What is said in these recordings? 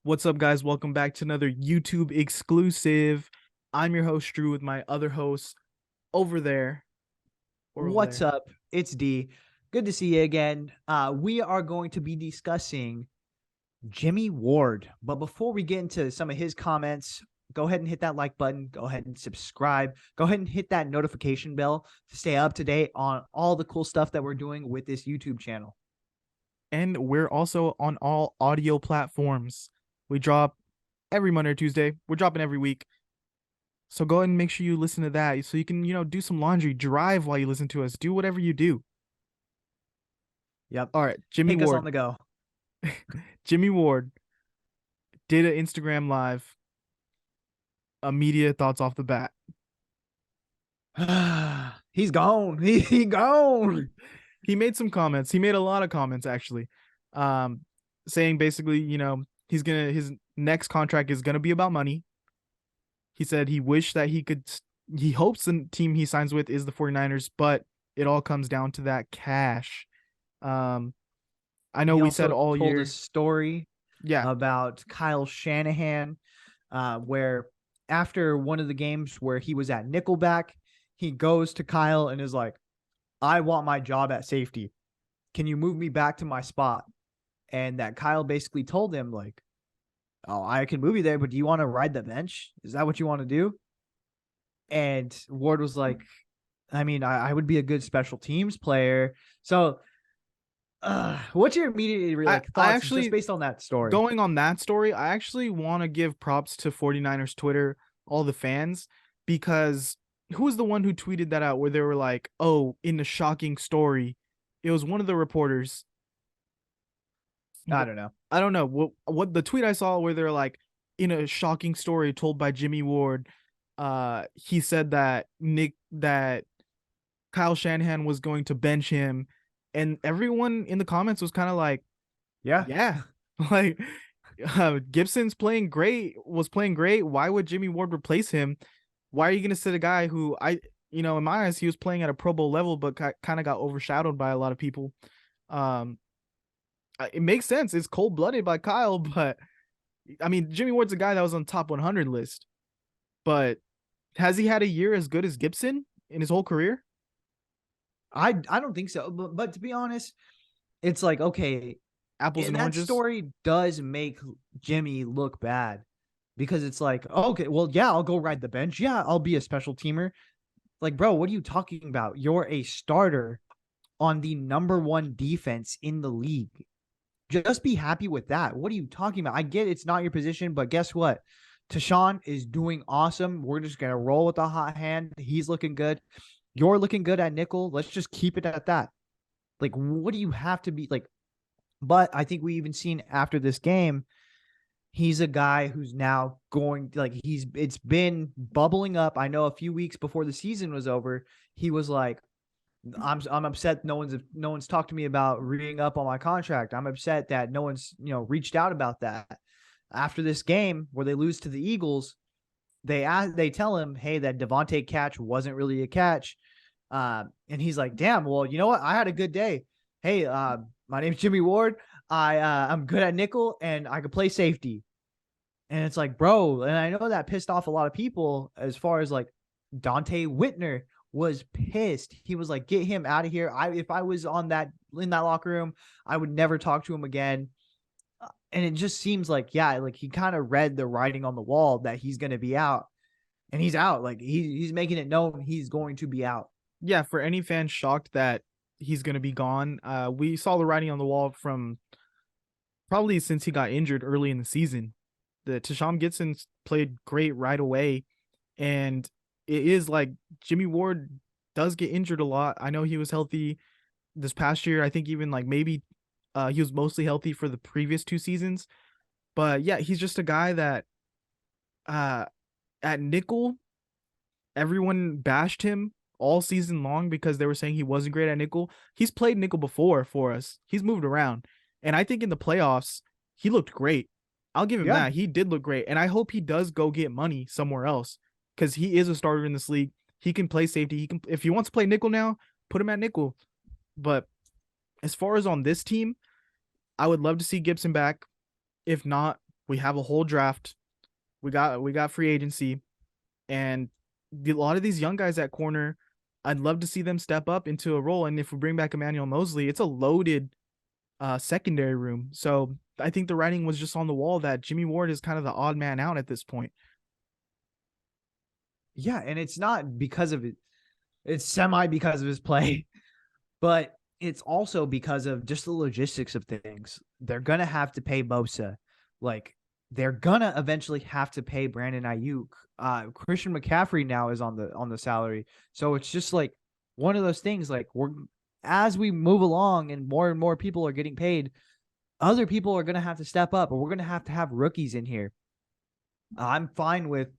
What's up, guys? Welcome back to another YouTube exclusive. I'm your host, Drew, with my other host over there. What's up? It's D. Good to see you again. We are going to be discussing Jimmie Ward. But before we get into some of his comments, go ahead and hit that like button. Go ahead and subscribe. Go ahead and hit that notification bell to stay up to date on all the cool stuff that we're doing with this YouTube channel. And we're also on all audio platforms. We drop every Monday or Tuesday. We're dropping every week. So go ahead and make sure you listen to that so you can, do some laundry, drive while you listen to us, do whatever you do. Yep. All right, Jimmie Take us Ward. on the go. Jimmie Ward did an Instagram live. Immediate thoughts off the bat. He's gone. He gone. He made some comments. He made a lot of comments, actually, saying basically, his next contract is gonna be about money. He said he wished that he hopes the team he signs with is the 49ers, but it all comes down to that cash. I know we said all year a story about Kyle Shanahan, where after one of the games where he was at nickelback, he goes to Kyle and is like, I want my job at safety. Can you move me back to my spot? And that Kyle basically told him, like, oh, I can move you there, but do you want to ride the bench? Is that what you want to do? And Ward was like, I mean, I would be a good special teams player. So what's your immediate thoughts actually, just based on that story? Going on that story, I actually want to give props to 49ers Twitter, all the fans, because who was the one who tweeted that out where they were like, oh, in a shocking story? It was one of the reporters. I don't know. I don't know what the tweet I saw where they're like, in a shocking story told by Jimmie Ward, he said that Kyle Shanahan was going to bench him, and everyone in the comments was kind of like, yeah, like Gibson's playing great. Why would Jimmie Ward replace him? Why are you gonna sit a guy who in my eyes, he was playing at a Pro Bowl level, but kind of got overshadowed by a lot of people. It makes sense. It's cold-blooded by Kyle, but I mean, Jimmie Ward's a guy that was on the top 100 list. But has he had a year as good as Gibson in his whole career? I don't think so. But to be honest, it's like, okay, apples and oranges. That story does make Jimmie look bad because it's like, okay, well, yeah, I'll go ride the bench. Yeah, I'll be a special teamer. Like, bro, what are you talking about? You're a starter on the #1 defense in the league. Just be happy with that. What are you talking about? I get it's not your position, but guess what? Tashawn is doing awesome. We're just going to roll with the hot hand. He's looking good. You're looking good at nickel. Let's just keep it at that. Like, what do you have to be like? But I think we even seen after this game, he's a guy who's now going it's been bubbling up. I know a few weeks before the season was over, he was like, I'm upset no one's talked to me about re-ing up on my contract. I'm upset that no one's reached out about that. After this game where they lose to the Eagles, they tell him, hey, that Devontae catch wasn't really a catch. And he's like, damn, well, you know what? I had a good day. Hey, my name's Jimmie Ward. I'm good at nickel and I could play safety. And it's like, bro, and I know that pissed off a lot of people as far as like Dante Whitner was pissed. He was like, get him out of here. If I was in that locker room, I would never talk to him again. And it just seems like, like he kind of read the writing on the wall that he's going to be out, and he's out. Like he's making it known he's going to be out. Yeah. For any fan shocked that he's going to be gone, we saw the writing on the wall from probably since he got injured early in the season. The Tashawn Gibson played great right away. And it is like Jimmie Ward does get injured a lot. I know he was healthy this past year. I think even like maybe he was mostly healthy for the previous 2 seasons. But yeah, he's just a guy that at nickel, everyone bashed him all season long because they were saying he wasn't great at nickel. He's played nickel before for us. He's moved around. And I think in the playoffs, he looked great. I'll give him that. He did look great. And I hope he does go get money somewhere else, because he is a starter in this league. He can play safety. He can, if he wants to play nickel now, put him at nickel. But as far as on this team, I would love to see Gibson back. If not, We have a whole draft. We got free agency, and a lot of these young guys at corner, I'd love to see them step up into a role. And if we bring back Emmanuel Mosley, it's a loaded secondary room. So I think the writing was just on the wall that Jimmie Ward is kind of the odd man out at this point. Yeah, and it's not because of it. It's semi because of his play, but it's also because of just the logistics of things. They're gonna have to pay Bosa. Like, they're gonna eventually have to pay Brandon Ayuk. Christian McCaffrey now is on the salary. So it's just like one of those things, like, as we move along and more people are getting paid, other people are gonna have to step up, or we're gonna have rookies in here. I'm fine with,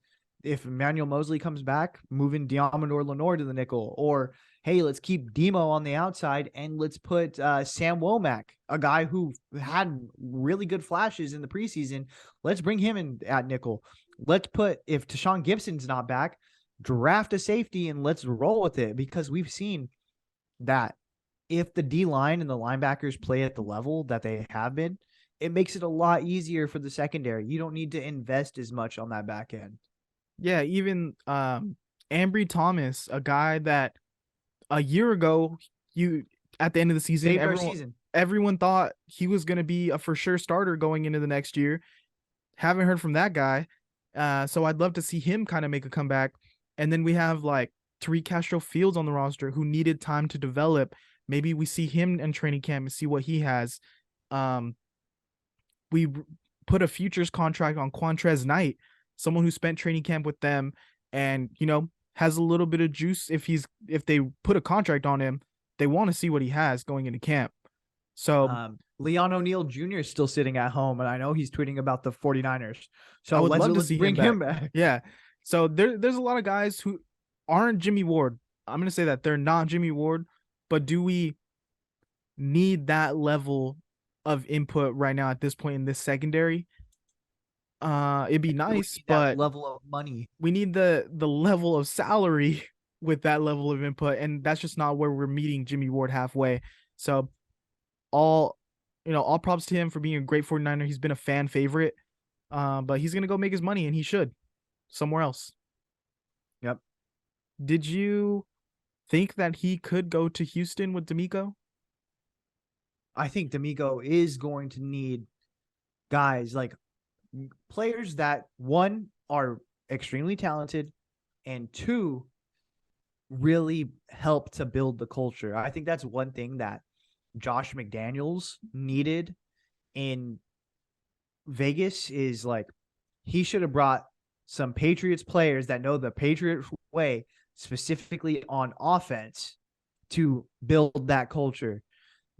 if Emmanuel Mosley comes back, moving Diamondor Lenore to the nickel, or hey, let's keep Demo on the outside and let's put Sam Womack, a guy who had really good flashes in the preseason. Let's bring him in at nickel. Let's put, if Tashawn Gibson's not back, draft a safety and let's roll with it, because we've seen that if the D line and the linebackers play at the level that they have been, it makes it a lot easier for the secondary. You don't need to invest as much on that back end. Yeah, even Ambry Thomas, a guy that a year ago, at the end of the season, everyone thought he was going to be a for sure starter going into the next year. Haven't heard from that guy. So I'd love to see him kind of make a comeback. And then we have like Tariq Castro Fields on the roster who needed time to develop. Maybe we see him in training camp and see what he has. We put a futures contract on Quantrez Knight, someone who spent training camp with them and, has a little bit of juice. If they put a contract on him, they want to see what he has going into camp. So Leon O'Neal Jr. is still sitting at home, and I know he's tweeting about the 49ers. So I would love to see bring him back. Yeah. So there's a lot of guys who aren't Jimmie Ward. I'm going to say that they're not Jimmie Ward, but do we need that level of input right now at this point in this secondary? It'd be nice, but level of money. We need the level of salary with that level of input, and that's just not where we're meeting Jimmie Ward halfway. So all props to him for being a great 49er. He's been a fan favorite. But he's gonna go make his money, and he should somewhere else. Yep. Did you think that he could go to Houston with D'Amico? I think D'Amico is going to need guys like players that, one, are extremely talented, and two, really help to build the culture. I think that's one thing that Josh McDaniels needed in Vegas, is like, he should have brought some Patriots players that know the Patriot way, specifically on offense, to build that culture.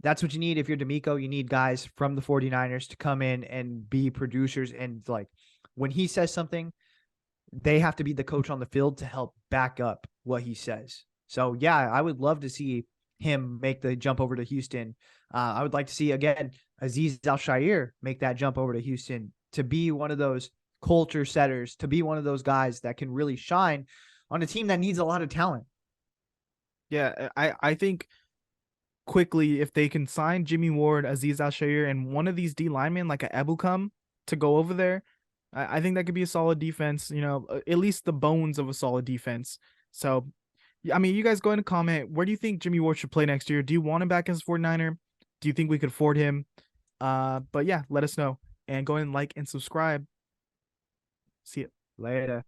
That's what you need if you're D'Amico. You need guys from the 49ers to come in and be producers. And like, when he says something, they have to be the coach on the field to help back up what he says. So yeah, I would love to see him make the jump over to Houston. I would like to see, again, Azeez Al-Shaair make that jump over to Houston to be one of those culture setters, to be one of those guys that can really shine on a team that needs a lot of talent. Yeah, I think quickly, if they can sign Jimmie Ward, Azeez Al-Shaair, and one of these D linemen like a Ebukam to go over there, I think that could be a solid defense, at least the bones of a solid defense. So, I mean, you guys go ahead and comment. Where do you think Jimmie Ward should play next year? Do you want him back as a 49er? Do you think we could afford him? But yeah, let us know. And go ahead and like and subscribe. See you later.